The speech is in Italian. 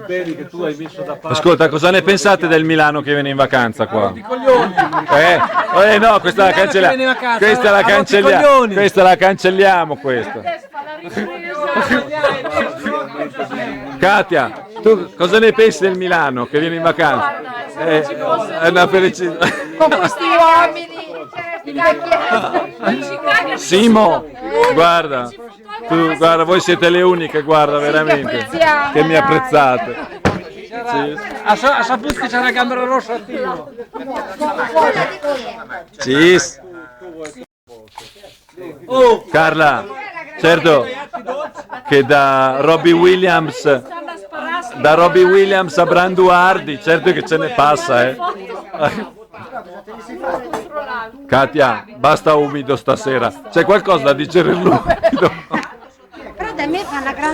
Vedi che tu hai messo da parte. Ascolta, cosa ne pensate del Milano che viene in vacanza qua? I coglioni. No, questa la cancelliamo. Questa la cancelliamo, questa. Katia, tu cosa ne pensi del Milano che viene in vacanza? È una felicità. Con questi uomini Simo, guarda, voi siete le uniche, guarda, veramente, che mi apprezzate. Sì. Ha saputo che c'è la camera rossa attivo. Sì. Carla, certo che da Robbie Williams a Brando Hardy, certo che ce ne passa, Katia, basta umido stasera, c'è qualcosa da digerire l'umido? Però da me fa una grande